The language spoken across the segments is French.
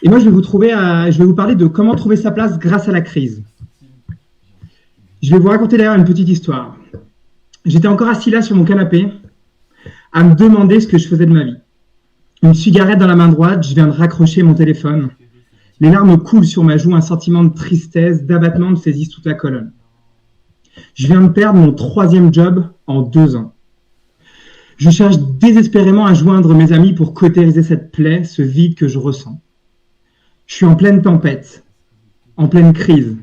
Et moi, je vais vous parler de comment trouver sa place grâce à la crise. Je vais vous raconter d'ailleurs une petite histoire. J'étais encore assis là sur mon canapé à me demander ce que je faisais de ma vie. Une cigarette dans la main droite, je viens de raccrocher mon téléphone. Les larmes coulent sur ma joue, un sentiment de tristesse, d'abattement me saisissent toute la colonne. Je viens de perdre mon 3e job en 2 ans. Je cherche désespérément à joindre mes amis pour cautériser cette plaie, ce vide que je ressens. Je suis en pleine tempête, en pleine crise.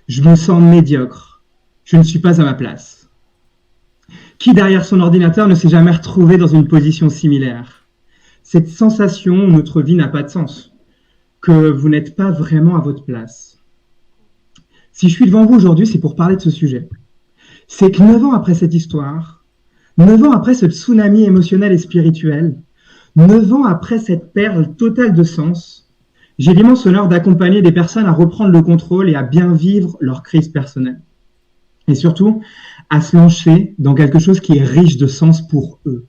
Je me sens médiocre. Je ne suis pas à ma place. Qui derrière son ordinateur ne s'est jamais retrouvé dans une position similaire? Cette sensation où notre vie n'a pas de sens, que vous n'êtes pas vraiment à votre place. Si je suis devant vous aujourd'hui, c'est pour parler de ce sujet. C'est que 9 ans après cette histoire, 9 ans après ce tsunami émotionnel et spirituel, 9 ans après cette perle totale de sens, j'ai l'immense honneur d'accompagner des personnes à reprendre le contrôle et à bien vivre leur crise personnelle. Et surtout, à se lancer dans quelque chose qui est riche de sens pour eux.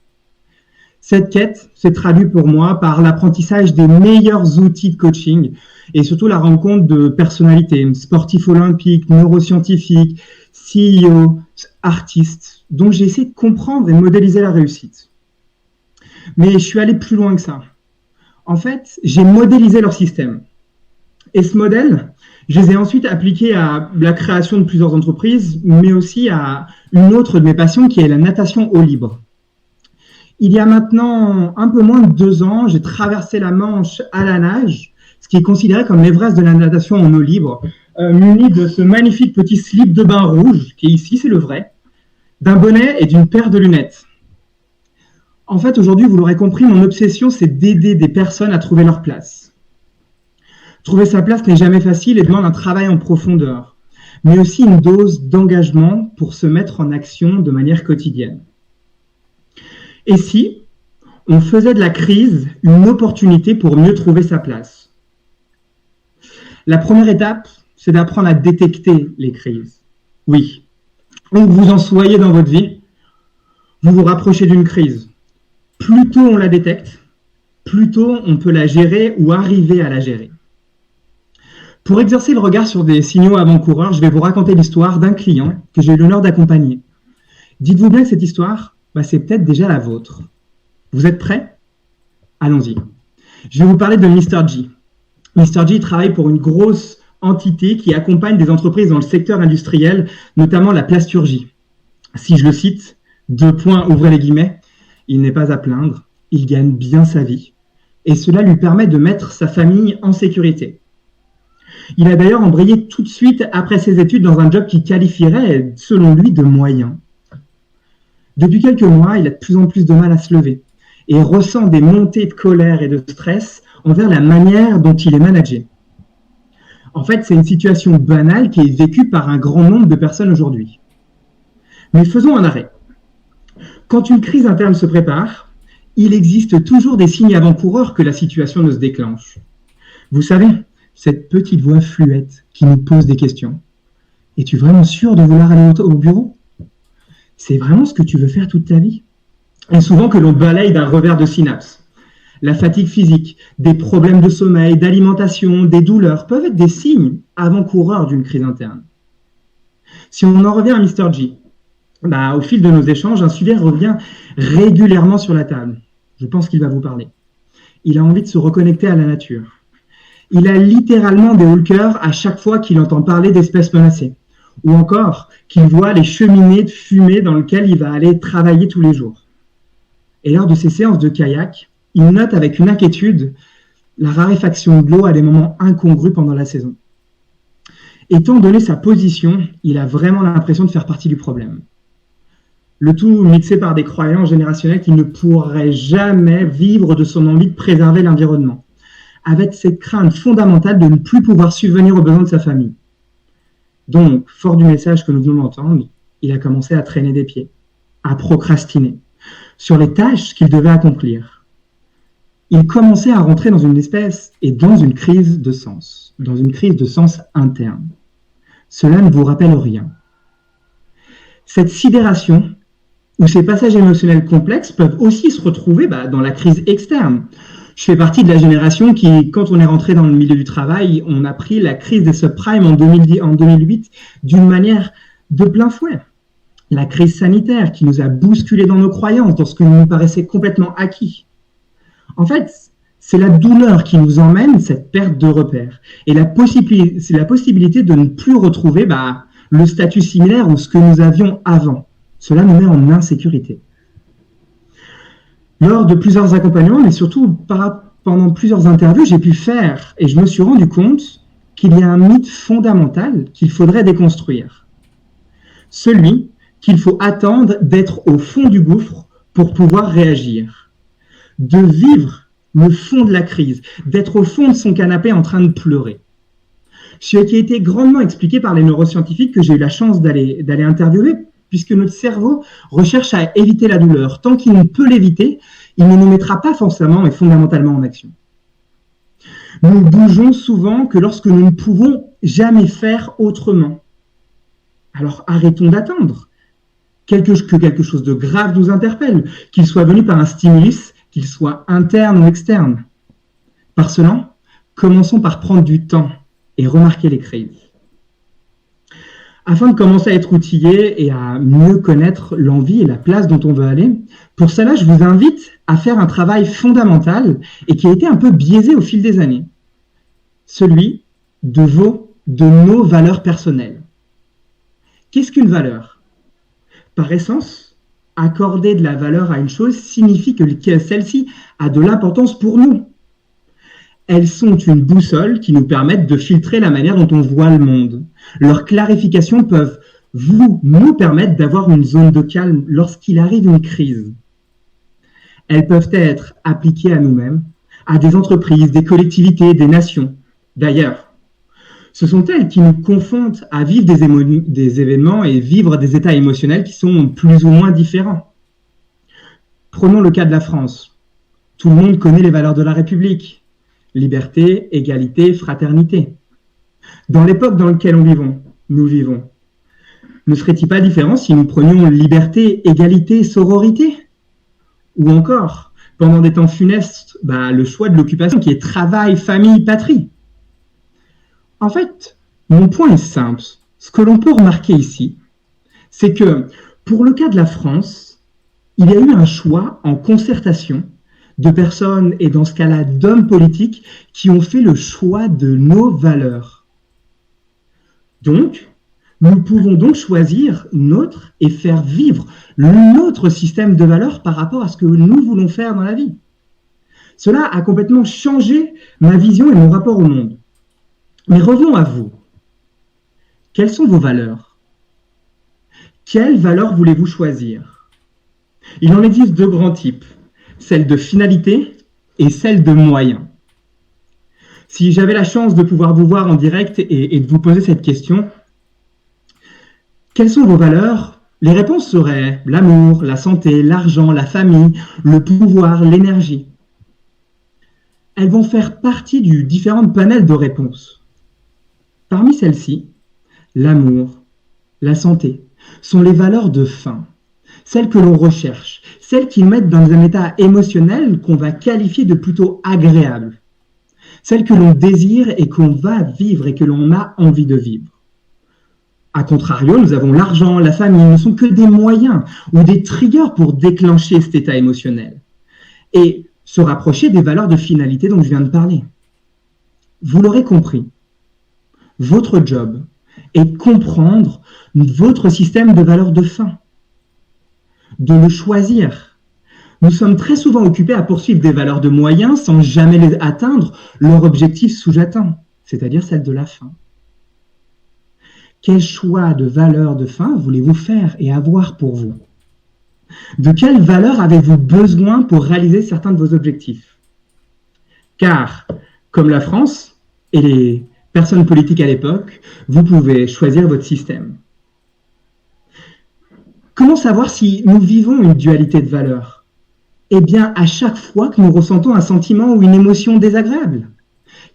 Cette quête s'est traduite pour moi par l'apprentissage des meilleurs outils de coaching et surtout la rencontre de personnalités, sportifs olympiques, neuroscientifiques, CEO, artistes, dont j'ai essayé de comprendre et modéliser la réussite. Mais je suis allé plus loin que ça. En fait, j'ai modélisé leur système. Et ce modèle, je les ai ensuite appliqués à la création de plusieurs entreprises, mais aussi à une autre de mes passions qui est la natation eau libre. Il y a maintenant un peu moins de 2 ans, j'ai traversé la Manche à la nage, ce qui est considéré comme l'Everest de la natation en eau libre, muni de ce magnifique petit slip de bain rouge, qui est ici, c'est le vrai, d'un bonnet et d'une paire de lunettes. En fait, aujourd'hui, vous l'aurez compris, mon obsession, c'est d'aider des personnes à trouver leur place. Trouver sa place n'est jamais facile et demande un travail en profondeur, mais aussi une dose d'engagement pour se mettre en action de manière quotidienne. Et si on faisait de la crise une opportunité pour mieux trouver sa place? La première étape, c'est d'apprendre à détecter les crises. Oui, où que vous en soyez dans votre vie, vous vous rapprochez d'une crise. Plus tôt on la détecte, plus tôt on peut la gérer ou arriver à la gérer. Pour exercer le regard sur des signaux avant-coureurs, je vais vous raconter l'histoire d'un client que j'ai eu l'honneur d'accompagner. Dites-vous bien que cette histoire, c'est peut-être déjà la vôtre. Vous êtes prêts? Allons-y. Je vais vous parler de Mr. G. Mr. G travaille pour une grosse entité qui accompagne des entreprises dans le secteur industriel, notamment la plasturgie. Si je le cite, 2 points, ouvrez les guillemets, il n'est pas à plaindre, il gagne bien sa vie. Et cela lui permet de mettre sa famille en sécurité. Il a d'ailleurs embrayé tout de suite après ses études dans un job qui qualifierait, selon lui, de moyen. Depuis quelques mois, il a de plus en plus de mal à se lever et ressent des montées de colère et de stress envers la manière dont il est managé. En fait, c'est une situation banale qui est vécue par un grand nombre de personnes aujourd'hui. Mais faisons un arrêt. Quand une crise interne se prépare, il existe toujours des signes avant-coureurs que la situation ne se déclenche. Vous savez, cette petite voix fluette qui nous pose des questions. Es-tu vraiment sûr de vouloir aller au bureau? C'est vraiment ce que tu veux faire toute ta vie? Et souvent que l'on balaye d'un revers de synapse. La fatigue physique, des problèmes de sommeil, d'alimentation, des douleurs peuvent être des signes avant-coureurs d'une crise interne. Si on en revient à Mr. G, au fil de nos échanges, un sujet revient régulièrement sur la table. Je pense qu'il va vous parler. Il a envie de se reconnecter à la nature. Il a littéralement des hauts le cœur à chaque fois qu'il entend parler d'espèces menacées. Ou encore qu'il voit les cheminées de fumée dans lesquelles il va aller travailler tous les jours. Et lors de ses séances de kayak, il note avec une inquiétude la raréfaction de l'eau à des moments incongrus pendant la saison. Étant donné sa position, il a vraiment l'impression de faire partie du problème. Le tout mixé par des croyances générationnelles qu'il ne pourrait jamais vivre de son envie de préserver l'environnement, avec cette crainte fondamentale de ne plus pouvoir subvenir aux besoins de sa famille. Donc, fort du message que nous venons d'entendre, il a commencé à traîner des pieds, à procrastiner sur les tâches qu'il devait accomplir. Il commençait à rentrer dans une crise de sens, dans une crise de sens interne. Cela ne vous rappelle rien. Cette sidération ou ces passages émotionnels complexes peuvent aussi se retrouver dans la crise externe. Je fais partie de la génération qui, quand on est rentré dans le milieu du travail, on a pris la crise des subprimes en 2008 d'une manière de plein fouet. La crise sanitaire qui nous a bousculé dans nos croyances, dans ce qui nous paraissait complètement acquis. En fait, c'est la douleur qui nous emmène cette perte de repères. Et c'est la possibilité de ne plus retrouver le statut similaire ou ce que nous avions avant. Cela nous met en insécurité. Lors de plusieurs accompagnements, mais surtout pendant plusieurs interviews, j'ai pu faire et je me suis rendu compte qu'il y a un mythe fondamental qu'il faudrait déconstruire. Celui qu'il faut attendre d'être au fond du gouffre pour pouvoir réagir. De vivre le fond de la crise, d'être au fond de son canapé en train de pleurer. Ce qui a été grandement expliqué par les neuroscientifiques que j'ai eu la chance d'aller interviewer, puisque notre cerveau recherche à éviter la douleur. Tant qu'il ne peut l'éviter, il ne nous mettra pas forcément et fondamentalement en action. Nous bougeons souvent que lorsque nous ne pouvons jamais faire autrement. Alors arrêtons d'attendre que quelque chose de grave nous interpelle, qu'il soit venu par un stimulus, qu'il soit interne ou externe. Par cela, commençons par prendre du temps et remarquer les crises. Afin de commencer à être outillé et à mieux connaître l'envie et la place dont on veut aller, pour cela, je vous invite à faire un travail fondamental et qui a été un peu biaisé au fil des années. Celui de nos valeurs personnelles. Qu'est-ce qu'une valeur ? Par essence, accorder de la valeur à une chose signifie que celle-ci a de l'importance pour nous. Elles sont une boussole qui nous permettent de filtrer la manière dont on voit le monde. Leurs clarifications peuvent nous permettre d'avoir une zone de calme lorsqu'il arrive une crise. Elles peuvent être appliquées à nous-mêmes, à des entreprises, des collectivités, des nations. D'ailleurs, ce sont elles qui nous confrontent à vivre des événements et vivre des états émotionnels qui sont plus ou moins différents. Prenons le cas de la France. Tout le monde connaît les valeurs de la République. Liberté, égalité, fraternité. Dans l'époque dans laquelle nous vivons, ne serait-il pas différent si nous prenions liberté, égalité, sororité ? Ou encore, pendant des temps funestes, le choix de l'occupation qui est travail, famille, patrie. En fait, mon point est simple. Ce que l'on peut remarquer ici, c'est que pour le cas de la France, il y a eu un choix en concertation de personnes, et dans ce cas-là d'hommes politiques, qui ont fait le choix de nos valeurs. Donc, nous pouvons donc choisir notre et faire vivre notre système de valeurs par rapport à ce que nous voulons faire dans la vie. Cela a complètement changé ma vision et mon rapport au monde. Mais revenons à vous. Quelles sont vos valeurs ? Quelles valeurs voulez-vous choisir ? Il en existe deux grands types, celle de finalité et celle de moyen. Si j'avais la chance de pouvoir vous voir en direct et de vous poser cette question, quelles sont vos valeurs ? Les réponses seraient l'amour, la santé, l'argent, la famille, le pouvoir, l'énergie. Elles vont faire partie du différent panel de réponses. Parmi celles-ci, l'amour, la santé, sont les valeurs de fin, celles que l'on recherche, celles qui nous mettent dans un état émotionnel qu'on va qualifier de plutôt agréable, celles que l'on désire et qu'on va vivre et que l'on a envie de vivre. A contrario, nous avons l'argent, la famille, ne sont que des moyens ou des triggers pour déclencher cet état émotionnel et se rapprocher des valeurs de finalité dont je viens de parler. Vous l'aurez compris, votre job est de comprendre votre système de valeurs de fin, de le choisir. Nous sommes très souvent occupés à poursuivre des valeurs de moyens sans jamais les atteindre leur objectif sous-jacent, c'est-à-dire celle de la fin. Quel choix de valeurs de fin voulez-vous faire et avoir pour vous ? De quelles valeurs avez-vous besoin pour réaliser certains de vos objectifs ? Car, comme la France et les personnes politiques à l'époque, vous pouvez choisir votre système. Comment savoir si nous vivons une dualité de valeurs ? Eh bien, à chaque fois que nous ressentons un sentiment ou une émotion désagréable.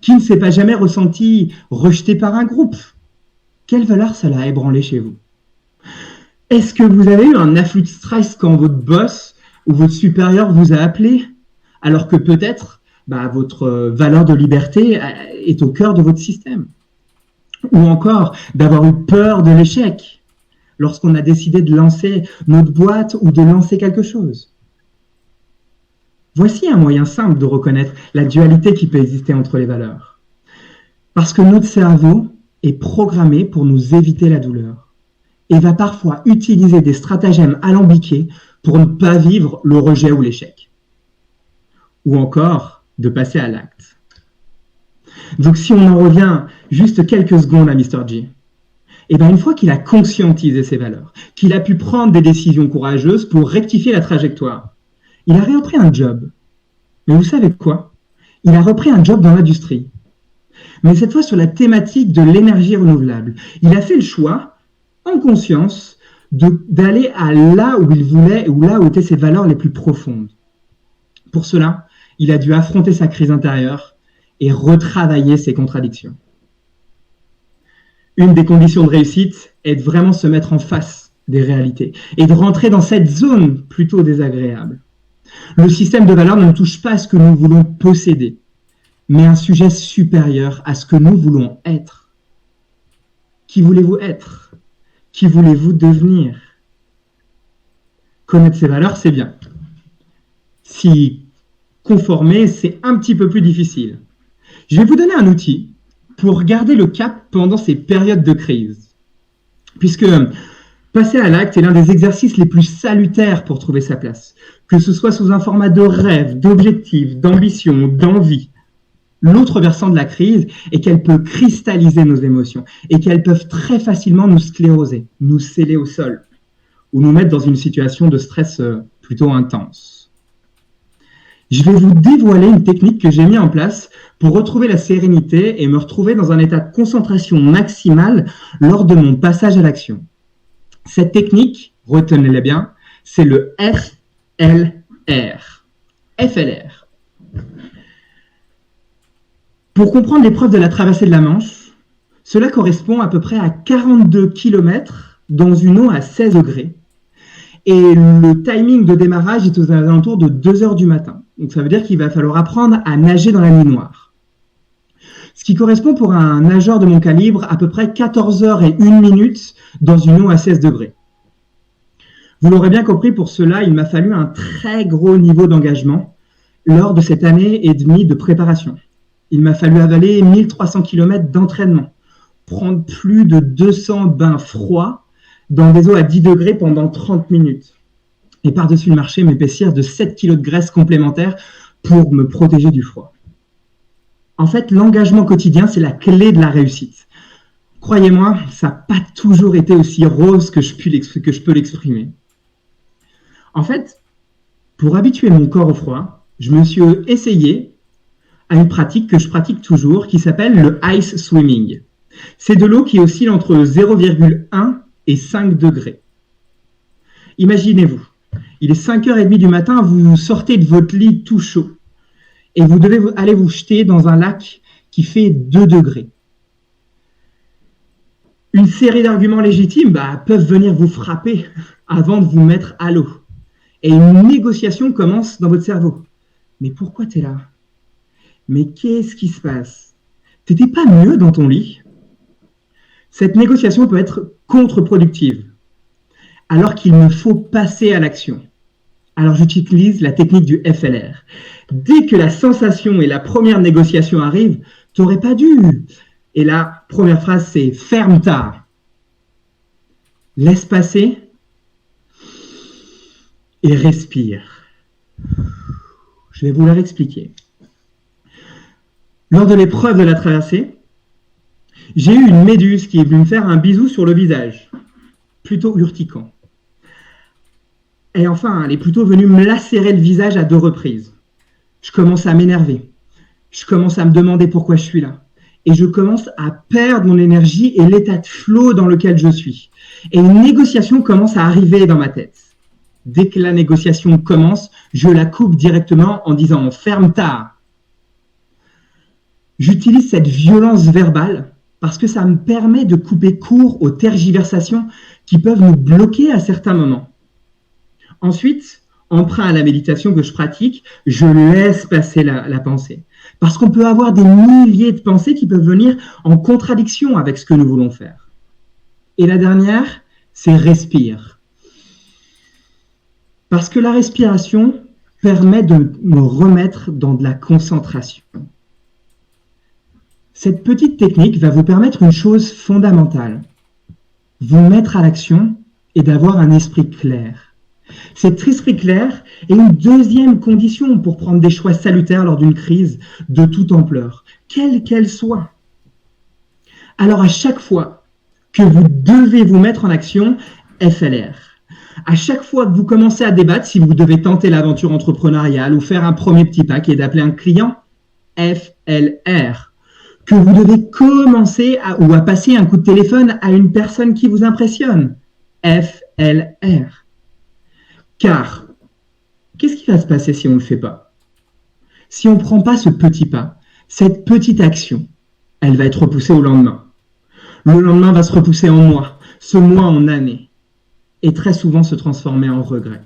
Qui ne s'est pas jamais ressenti rejeté par un groupe ? Quelle valeur cela a ébranlé chez vous ? Est-ce que vous avez eu un afflux de stress quand votre boss ou votre supérieur vous a appelé, alors que peut-être votre valeur de liberté est au cœur de votre système. Ou encore d'avoir eu peur de l'échec lorsqu'on a décidé de lancer notre boîte ou de lancer quelque chose. Voici un moyen simple de reconnaître la dualité qui peut exister entre les valeurs. Parce que notre cerveau est programmé pour nous éviter la douleur et va parfois utiliser des stratagèmes alambiqués pour ne pas vivre le rejet ou l'échec. Ou encore de passer à l'acte. Donc si on en revient juste quelques secondes à Mr. G, une fois qu'il a conscientisé ses valeurs, qu'il a pu prendre des décisions courageuses pour rectifier la trajectoire, il a repris un job. Mais vous savez quoi? Il a repris un job dans l'industrie. Mais cette fois sur la thématique de l'énergie renouvelable. Il a fait le choix, en conscience, d'aller à là où il voulait, ou là où étaient ses valeurs les plus profondes. Pour cela, il a dû affronter sa crise intérieure et retravailler ses contradictions. Une des conditions de réussite est de vraiment se mettre en face des réalités et de rentrer dans cette zone plutôt désagréable. Le système de valeurs ne touche pas à ce que nous voulons posséder, mais un sujet supérieur à ce que nous voulons être. Qui voulez-vous être? Qui voulez-vous devenir? Connaître ses valeurs, c'est bien. S'y conformer, c'est un petit peu plus difficile. Je vais vous donner un outil pour garder le cap pendant ces périodes de crise. Puisque passer à l'acte est l'un des exercices les plus salutaires pour trouver sa place, que ce soit sous un format de rêve, d'objectif, d'ambition, d'envie. L'autre versant de la crise est qu'elle peut cristalliser nos émotions et qu'elles peuvent très facilement nous scléroser, nous sceller au sol ou nous mettre dans une situation de stress plutôt intense. Je vais vous dévoiler une technique que j'ai mise en place pour retrouver la sérénité et me retrouver dans un état de concentration maximale lors de mon passage à l'action. Cette technique, retenez-la bien, c'est le FLR. FLR. Pour comprendre l'épreuve de la traversée de la Manche, cela correspond à peu près à 42 km dans une eau à 16 degrés. Et le timing de démarrage est aux alentours de 2 heures du matin. Donc ça veut dire qu'il va falloir apprendre à nager dans la nuit noire. Ce qui correspond pour un nageur de mon calibre à peu près 14 heures et 1 minute dans une eau à 16 degrés. Vous l'aurez bien compris, pour cela, il m'a fallu un très gros niveau d'engagement lors de cette année et demie de préparation. Il m'a fallu avaler 1300 km d'entraînement, prendre plus de 200 bains froids dans des eaux à 10 degrés pendant 30 minutes. Et par-dessus le marché, m'épaissir de 7 kg de graisse complémentaire pour me protéger du froid. En fait, l'engagement quotidien, c'est la clé de la réussite. Croyez-moi, ça n'a pas toujours été aussi rose que je peux l'exprimer. En fait, pour habituer mon corps au froid, je me suis essayé à une pratique que je pratique toujours, qui s'appelle le ice swimming. C'est de l'eau qui oscille entre 0,1 et 5 degrés. Imaginez-vous, il est 5h30 du matin, vous sortez de votre lit tout chaud et vous devez aller vous jeter dans un lac qui fait 2 degrés. Une série d'arguments légitimes peuvent venir vous frapper avant de vous mettre à l'eau. Et une négociation commence dans votre cerveau. Mais pourquoi tu es là? Mais qu'est-ce qui se passe? T'étais pas mieux dans ton lit? Cette négociation peut être contre-productive, alors qu'il me faut passer à l'action. Alors j'utilise la technique du FLR. Dès que la sensation et la première négociation arrivent, t'aurais pas dû. Et la première phrase, c'est « ferme-ta ». Laisse passer et respire. Je vais vous la réexpliquer. Lors de l'épreuve de la traversée, j'ai eu une méduse qui est venue me faire un bisou sur le visage, plutôt urticant. Et enfin, elle est plutôt venue me lacérer le visage à 2 reprises. Je commence à m'énerver. Je commence à me demander pourquoi je suis là. Et je commence à perdre mon énergie et l'état de flow dans lequel je suis. Et une négociation commence à arriver dans ma tête. Dès que la négociation commence, je la coupe directement en disant « ferme-ta ». J'utilise cette violence verbale parce que ça me permet de couper court aux tergiversations qui peuvent nous bloquer à certains moments. Ensuite, emprunt à la méditation que je pratique, je laisse passer la pensée. Parce qu'on peut avoir des milliers de pensées qui peuvent venir en contradiction avec ce que nous voulons faire. Et la dernière, c'est respire. Parce que la respiration permet de me remettre dans de la concentration. Cette petite technique va vous permettre une chose fondamentale, vous mettre à l'action et d'avoir un esprit clair. Cet esprit clair est une deuxième condition pour prendre des choix salutaires lors d'une crise de toute ampleur, quelle qu'elle soit. Alors à chaque fois que vous devez vous mettre en action, FLR. À chaque fois que vous commencez à débattre si vous devez tenter l'aventure entrepreneuriale ou faire un premier petit pas qui est d'appeler un client, FLR. Que vous devez commencer à passer un coup de téléphone à une personne qui vous impressionne, FLR. Car, qu'est-ce qui va se passer si on ne le fait pas? Si on ne prend pas ce petit pas, cette petite action, elle va être repoussée au lendemain. Le lendemain va se repousser en mois, ce mois en années, et très souvent se transformer en regret.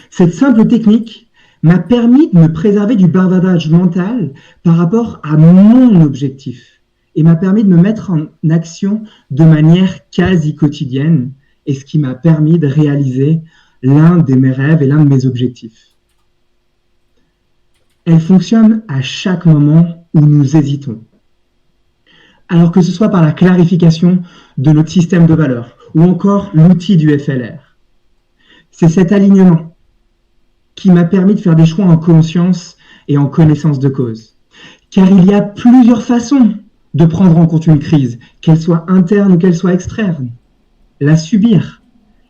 Cette simple technique m'a permis de me préserver du bavardage mental par rapport à mon objectif et m'a permis de me mettre en action de manière quasi quotidienne et ce qui m'a permis de réaliser l'un de mes rêves et l'un de mes objectifs. Elle fonctionne à chaque moment où nous hésitons. Alors que ce soit par la clarification de notre système de valeurs ou encore l'outil du FLR. C'est cet alignement qui m'a permis de faire des choix en conscience et en connaissance de cause. Car il y a plusieurs façons de prendre en compte une crise, qu'elle soit interne ou qu'elle soit externe. La subir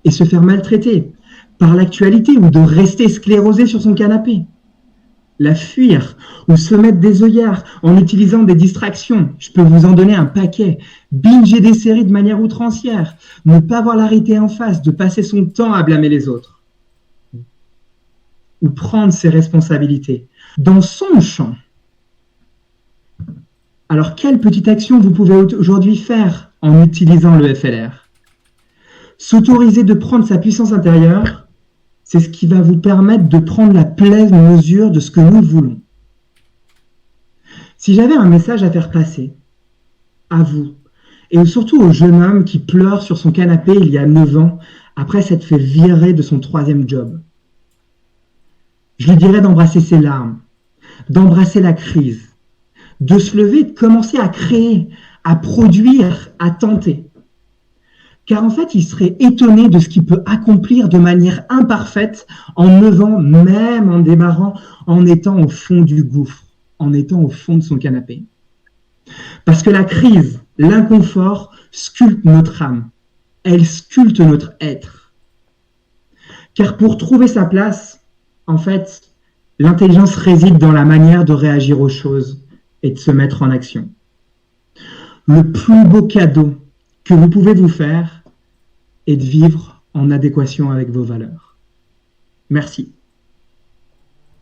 et se faire maltraiter par l'actualité ou de rester sclérosé sur son canapé. La fuir ou se mettre des œillères en utilisant des distractions. Je peux vous en donner un paquet. Binger des séries de manière outrancière. Ne pas voir la réalité en face, de passer son temps à blâmer les autres. Ou prendre ses responsabilités dans son champ. Alors, quelle petite action vous pouvez aujourd'hui faire en utilisant le FLR? S'autoriser de prendre sa puissance intérieure, c'est ce qui va vous permettre de prendre la pleine mesure de ce que nous voulons. Si j'avais un message à faire passer, à vous, et surtout au jeune homme qui pleure sur son canapé il y a 9 ans, après s'être fait virer de son 3e job, je lui dirais d'embrasser ses larmes, d'embrasser la crise, de se lever, de commencer à créer, à produire, à tenter. Car en fait, il serait étonné de ce qu'il peut accomplir de manière imparfaite en 9 ans, même en démarrant, en étant au fond du gouffre, en étant au fond de son canapé. Parce que la crise, l'inconfort, sculpte notre âme. Elle sculpte notre être. Car pour trouver sa place, en fait, l'intelligence réside dans la manière de réagir aux choses et de se mettre en action. Le plus beau cadeau que vous pouvez vous faire est de vivre en adéquation avec vos valeurs. Merci.